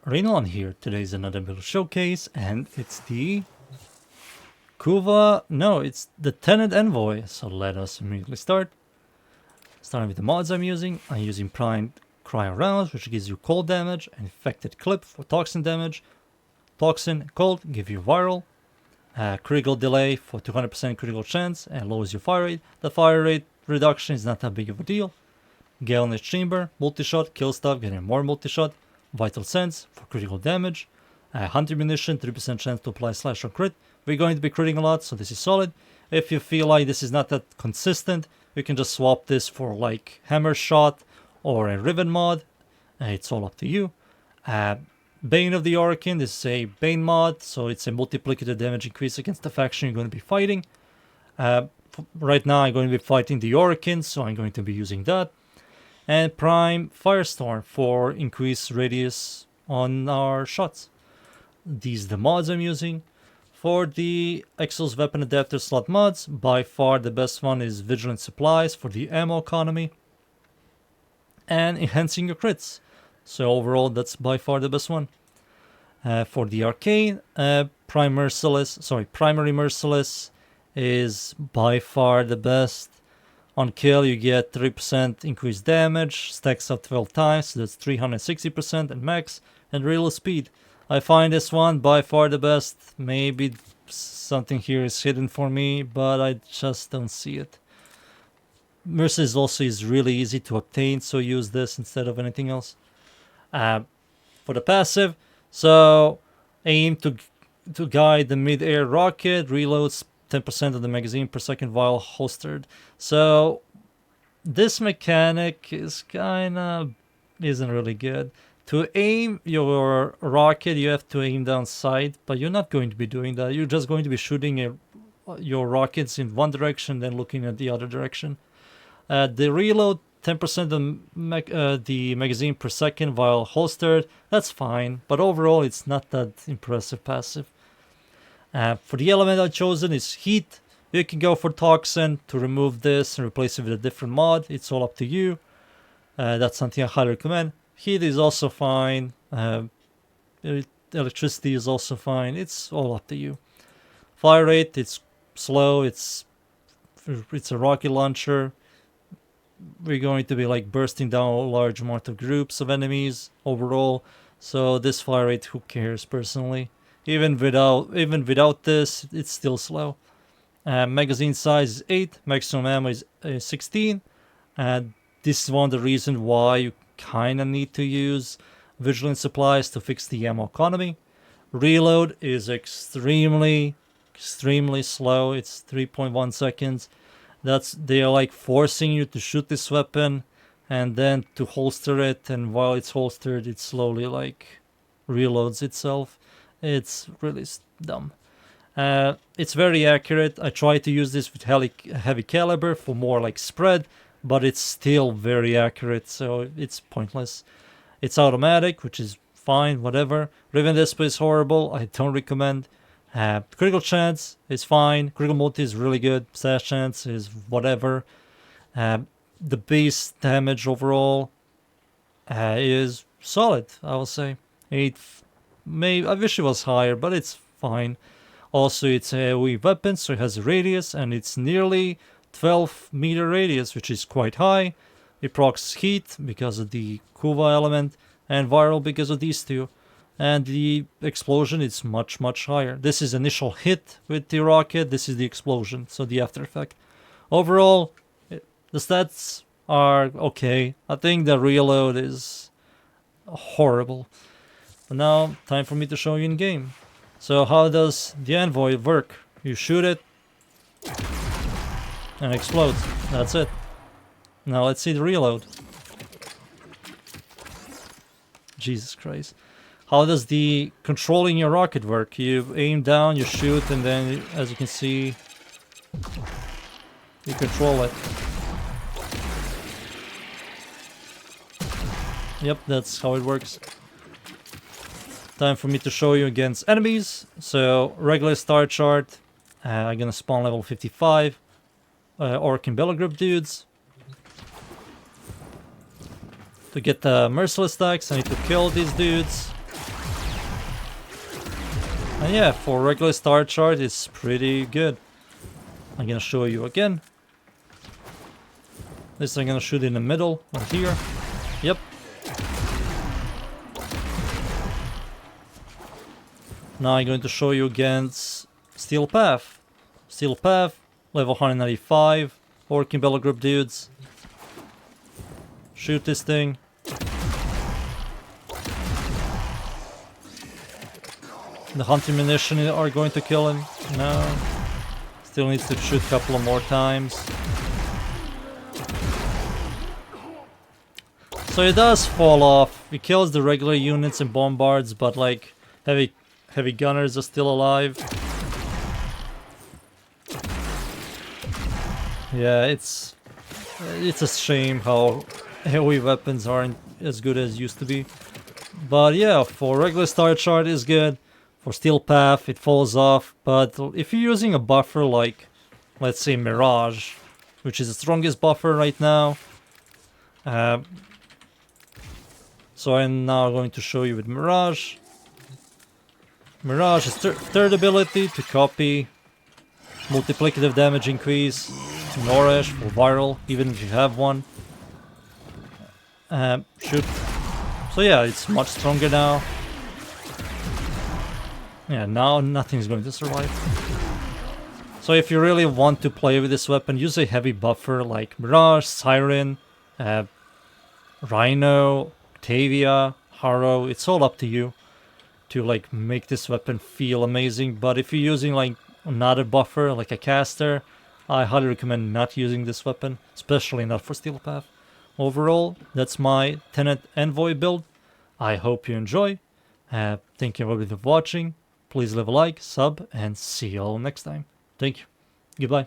Rainollon here. Today is another build showcase, and it's the it's the Tenet Envoy. So let us immediately start. Starting with the mods I'm using primed cryo rounds, which gives you cold damage, and infected clip for toxin damage. Toxin, cold, give you viral. Critical delay for 200% critical chance and lowers your fire rate. The fire rate reduction is not that big of a deal. Galvanized chamber, multi-shot, kill stuff, getting more multi-shot. Vital sense for critical damage. Hunter munition, 3% chance to apply slash or crit. We're going to be critting a lot, so this is solid. If you feel like this is not that consistent, you can just swap this for like hammer shot or a riven mod. It's all up to you. Bane of the Orokin, this is a Bane mod, so it's a multiplicative damage increase against the faction you're going to be fighting. Right now I'm going to be fighting the Orokin, so I'm going to be using that. And Prime Firestorm for increased radius on our shots. These are the mods I'm using. For the Exos Weapon Adapter slot mods, by far the best one is Vigilant Supplies for the ammo economy and enhancing your crits. So overall, that's by far the best one. For the Arcane, Primary Merciless is by far the best. On kill, you get 3% increased damage, stacks up 12 times, so that's 360% at max, and real speed. I find this one by far the best. Maybe something here is hidden for me, but I just don't see it. Mercy is really easy to obtain, so use this instead of anything else. For the passive, so aim to guide the mid-air rocket, reloads 10% of the magazine per second while holstered. So this mechanic is isn't really good. To aim your rocket, you have to aim down sight, but you're not going to be doing that. You're just going to be shooting your rockets in one direction, then looking at the other direction. The reload 10% of the magazine per second while holstered, that's fine, but overall it's not that impressive passive. For the element I've chosen is heat. You can go for toxin to remove this and replace it with a different mod. It's all up to you. That's something I highly recommend. Heat is also fine. Electricity is also fine. It's all up to you. Fire rate, it's slow. It's a rocket launcher. We're going to be like bursting down a large amount of groups of enemies overall. So this fire rate, who cares personally? Even without this, it's still slow. Magazine size is 8, maximum ammo is 16. This is one of the reasons why you kind of need to use Vigilant Supplies to fix the ammo economy. Reload is extremely slow. It's 3.1 seconds. They're like forcing you to shoot this weapon and then to holster it, and while it's holstered, it slowly like reloads itself. It's really dumb. It's very accurate. I tried to use this with heavy caliber for more like spread, but it's still very accurate, so it's pointless. It's automatic, which is fine, whatever. Riven display is horrible. I don't recommend. Critical chance is fine. Critical multi is really good. Slash chance is whatever. The base damage overall is solid, I will say. 8. I wish it was higher, but it's fine. Also, it's a AoE weapon, so it has a radius, and it's nearly 12 meter radius, which is quite high. It procs heat because of the Kuva element, and viral because of these two. And the explosion is much higher. This is initial hit with the rocket, this is the explosion, so the after effect. Overall, the stats are okay. I think the reload is horrible. But now, time for me to show you in game. So how does the Envoy work? You shoot it and it explodes. That's it. Now let's see the reload. Jesus Christ. How does the controlling your rocket work? You aim down, you shoot, and then, as you can see, you control it. Yep, that's how it works. Time for me to show you against enemies. So, regular star chart. I'm gonna spawn level 55. Orc and Bellow Group dudes. To get the Merciless stacks, I need to kill these dudes. And yeah, for regular star chart, it's pretty good. I'm gonna show you again. This I'm gonna shoot in the middle, right here. Yep. Now I'm going to show you against Steel Path. Steel Path, level 195, Working Bellow Group dudes. Shoot this thing. The hunting munition are going to kill him. No. Still needs to shoot a couple of more times. So it does fall off. It kills the regular units and bombards, but like heavy gunners are still alive. Yeah, it's a shame how heavy weapons aren't as good as used to be. But yeah, for regular star chart is good. For Steel Path, it falls off, but if you're using a buffer like, let's say, Mirage, which is the strongest buffer right now, so I'm now going to show you with Mirage. Mirage is third ability to copy, multiplicative damage increase, Noresh for viral, even if you have one. Shoot. So yeah, it's much stronger now. Yeah, now nothing's going to survive. So if you really want to play with this weapon, use a heavy buffer like Mirage, Siren, Rhino, Octavia, Harrow. It's all up to you to like make this weapon feel amazing. But if you're using like another buffer, like a caster, I highly recommend not using this weapon, especially not for Steel Path. Overall, that's my Tenet Envoy build. I hope you enjoy. Thank you everybody for watching. Please leave a like, sub, and see you all next time. Thank you. Goodbye.